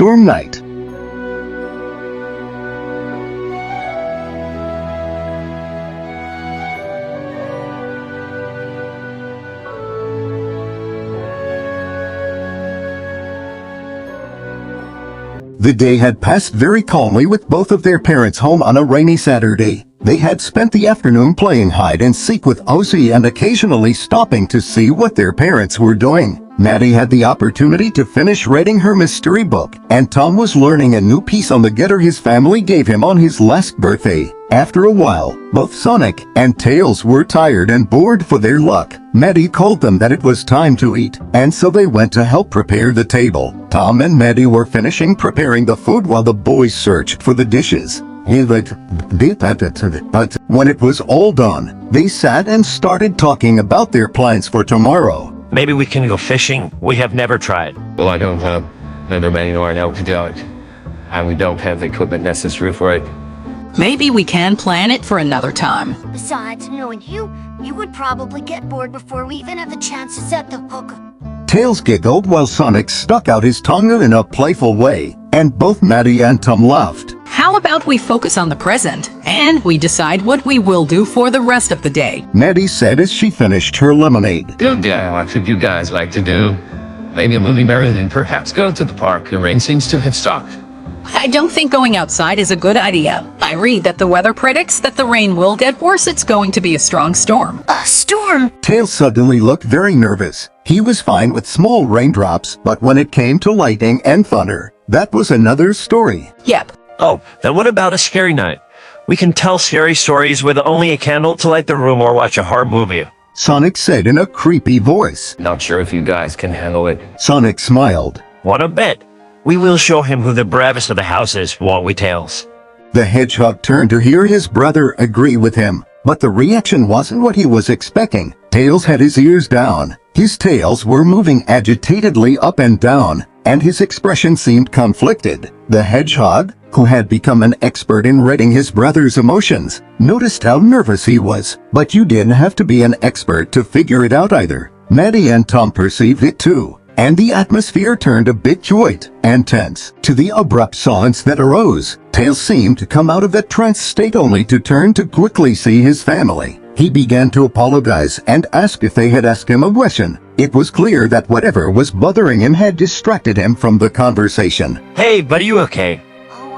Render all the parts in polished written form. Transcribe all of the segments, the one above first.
storm night. The day had passed very calmly with both of their parents home on a rainy Saturday. They had spent the afternoon playing hide and seek with Ozzy and occasionally stopping to see what their parents were doing. Maddie had the opportunity to finish reading her mystery book, and Tom was learning a new piece on the getter his family gave him on his last birthday. After a while, both Sonic and Tails were tired and bored for their luck. Maddie called them that it was time to eat, and so they went to help prepare the table. Tom and Maddie were finishing preparing the food while the boys searched for the dishes. But when it was all done, they sat and started talking about their plans for tomorrow. Maybe we can go fishing. We have never tried. Well, I don't have neither many nor know to do it, and we don't have the equipment necessary for it. Maybe we can plan it for another time. Besides, knowing you would probably get bored before we even have the chance to set the hook. Tails giggled while Sonic stuck out his tongue in a playful way, and both Maddie and Tom laughed. How about we focus on the present, and we decide what we will do for the rest of the day? Maddie said as she finished her lemonade. Yeah, what should you guys like to do? Maybe a movie marathon, perhaps go to the park. The rain seems to have stopped. I don't think going outside is a good idea. I read that the weather predicts that the rain will get worse. It's going to be a strong storm. A storm? Tails suddenly looked very nervous. He was fine with small raindrops, but when it came to lightning and thunder, that was another story. Yep. Oh, then what about a scary night? We can tell scary stories with only a candle to light the room or watch a horror movie. Sonic said in a creepy voice. Not sure if you guys can handle it. Sonic smiled. What a bet. We will show him who the bravest of the house is, won't we, Tails? The hedgehog turned to hear his brother agree with him, but the reaction wasn't what he was expecting. Tails had his ears down. His tails were moving agitatedly up and down, and his expression seemed conflicted. The hedgehog, who had become an expert in reading his brother's emotions, noticed how nervous he was. But you didn't have to be an expert to figure it out either. Maddie and Tom perceived it too, and the atmosphere turned a bit joyous and tense. To the abrupt silence that arose, Tails seemed to come out of that trance state only to turn to quickly see his family. He began to apologize and ask if they had asked him a question. It was clear that whatever was bothering him had distracted him from the conversation. Hey, but are you okay? Oh,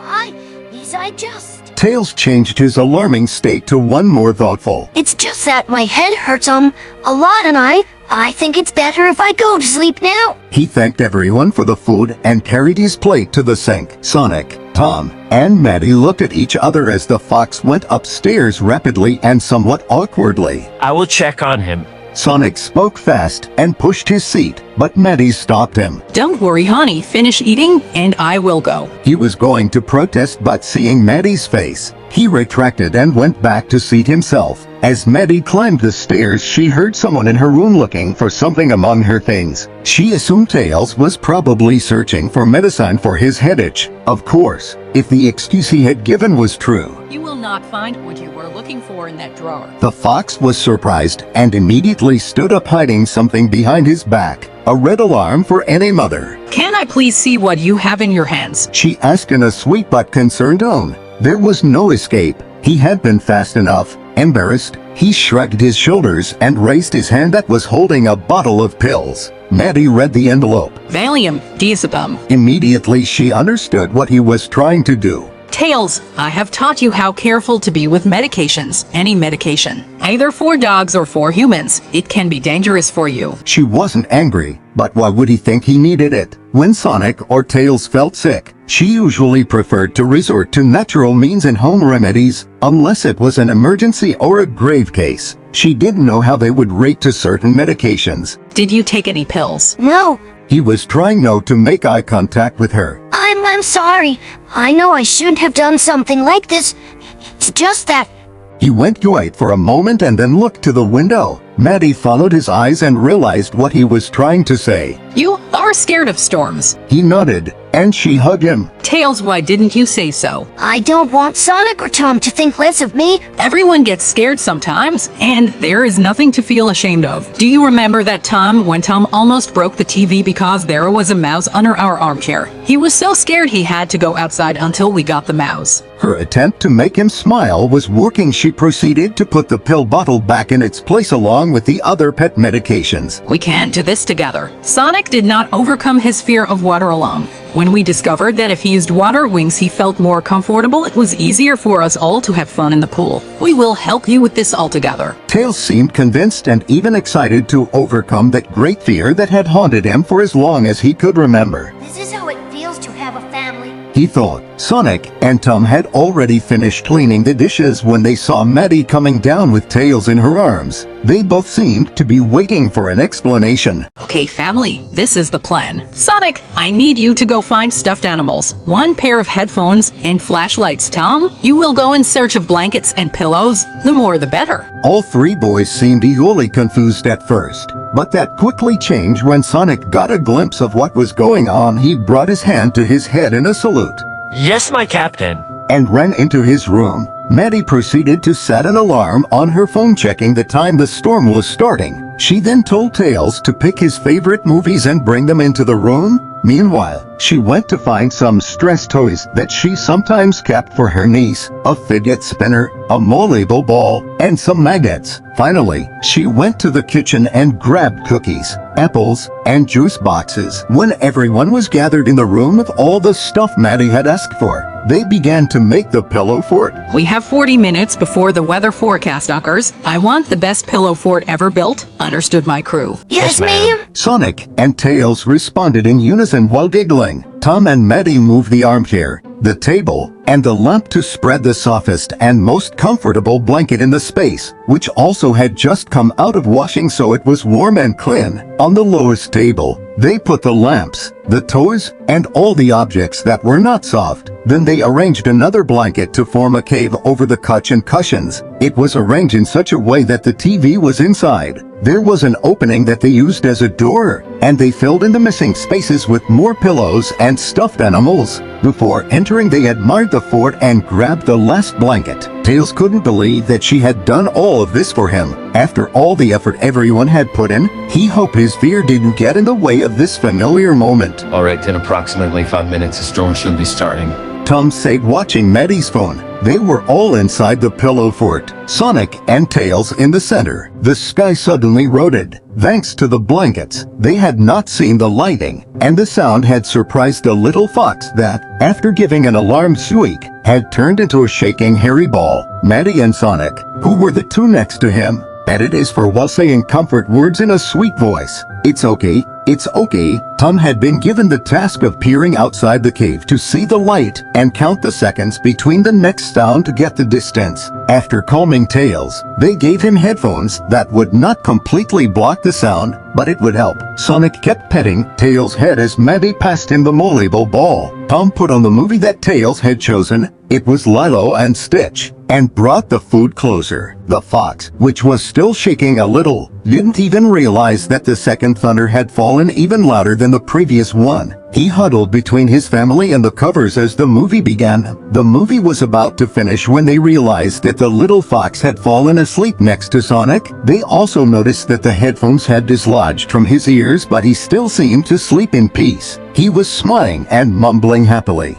I just... Tails changed his alarming state to one more thoughtful. It's just that my head hurts, a lot, and I think it's better if I go to sleep now. He thanked everyone for the food and carried his plate to the sink. Sonic, Tom, and Maddie looked at each other as the fox went upstairs rapidly and somewhat awkwardly. I will check on him. Sonic spoke fast and pushed his seat, but Maddie stopped him. Don't worry, honey. Finish eating, and I will go. He was going to protest, but seeing Maddie's face, he retracted and went back to seat himself. As Maddie climbed the stairs, she heard someone in her room looking for something among her things. She assumed Tails was probably searching for medicine for his headache. Of course, if the excuse he had given was true. You will not find what you were looking for in that drawer. The fox was surprised and immediately stood up, hiding something behind his back. A red alarm for any mother. Can I please see what you have in your hands? She asked in a sweet but concerned tone. There was no escape. He had been fast enough. Embarrassed, he shrugged his shoulders and raised his hand that was holding a bottle of pills. Maddie read the envelope. Valium, diazepam. Immediately she understood what he was trying to do. Tails, I have taught you how careful to be with medications. Any medication, either for dogs or for humans, it can be dangerous for you. She wasn't angry, but why would he think he needed it? When Sonic or Tails felt sick, she usually preferred to resort to natural means and home remedies, unless it was an emergency or a grave case. She didn't know how they would react to certain medications. Did you take any pills? No, He was trying not to make eye contact with her. I'm sorry. I know I shouldn't have done something like this. It's just that... He went quiet for a moment and then looked to the window. Maddie followed his eyes and realized what he was trying to say. You are scared of storms. He nodded, and she hugged him. Tails, why didn't you say so? I don't want Sonic or Tom to think less of me. Everyone gets scared sometimes, and there is nothing to feel ashamed of. Do you remember that time when Tom almost broke the TV because there was a mouse under our armchair? He was so scared he had to go outside until we got the mouse. Her attempt to make him smile was working. She proceeded to put the pill bottle back in its place along with the other pet medications. We can't do this together. Sonic did not overcome his fear of water alone. When we discovered that if he used water wings he felt more comfortable, it was easier for us all to have fun in the pool. We will help you with this all together. Tails seemed convinced and even excited to overcome that great fear that had haunted him for as long as he could remember. This is how it feels to have a family. He thought. Sonic and Tom had already finished cleaning the dishes when they saw Maddie coming down with Tails in her arms. They both seemed to be waiting for an explanation. Okay, family, this is the plan. Sonic, I need you to go find stuffed animals, 1 pair of headphones, and flashlights. Tom, you will go in search of blankets and pillows. The more the better. All 3 boys seemed equally confused at first, but that quickly changed when Sonic got a glimpse of what was going on. He brought his hand to his head in a salute Yes, my captain. and ran into his room. Maddie proceeded to set an alarm on her phone checking the time the storm was starting. She then told Tails to pick his favorite movies and bring them into the room. Meanwhile, she went to find some stress toys that she sometimes kept for her niece, a fidget spinner, a movable ball, and some magnets. Finally, she went to the kitchen and grabbed cookies, apples, and juice boxes. When everyone was gathered in the room with all the stuff Maddie had asked for, they began to make the pillow fort. We have 40 minutes before the weather forecast occurs. I want the best pillow fort ever built. Understood, my crew? Yes, Yes, ma'am. ma'am. Sonic and Tails responded in unison while giggling. Tom and Maddie moved the armchair, the table, and the lamp to spread the softest and most comfortable blanket in the space, which also had just come out of washing so it was warm and clean. On the lowest table, they put the lamps, the toys, and all the objects that were not soft. Then they arranged another blanket to form a cave over the couch and cushions. It was arranged in such a way that the TV was inside. There was an opening that they used as a door, and they filled in the missing spaces with more pillows and stuffed animals. Before entering, they admired the fort and grabbed the last blanket. Tails couldn't believe that she had done all of this for him. After all the effort everyone had put in, he hoped his fear didn't get in the way of this familiar moment. Alright, in approximately 5 minutes, the storm should be starting. Tom said, watching Maddie's phone. They were all inside the pillow fort, Sonic and Tails in the center. The sky suddenly rotted. Thanks to the blankets, they had not seen the lighting, and the sound had surprised the little fox that, after giving an alarm squeak, had turned into a shaking hairy ball. Maddie and Sonic, who were the 2 next to him, added his for while saying comfort words in a sweet voice. It's okay. It's okay. Tom had been given the task of peering outside the cave to see the light and count the seconds between the next sound to get the distance. After calming Tails, they gave him headphones that would not completely block the sound, but it would help. Sonic kept petting Tails' head as Maddie passed him the movable ball. Tom put on the movie that Tails had chosen. It was Lilo and Stitch, and brought the food closer. The fox, which was still shaking a little, didn't even realize that the second thunder had fallen even louder than the previous one. He huddled between his family and the covers as the movie began. The movie was about to finish when they realized that the little fox had fallen asleep next to Sonic. They also noticed that the headphones had dislodged from his ears, but he still seemed to sleep in peace. He was smiling and mumbling happily.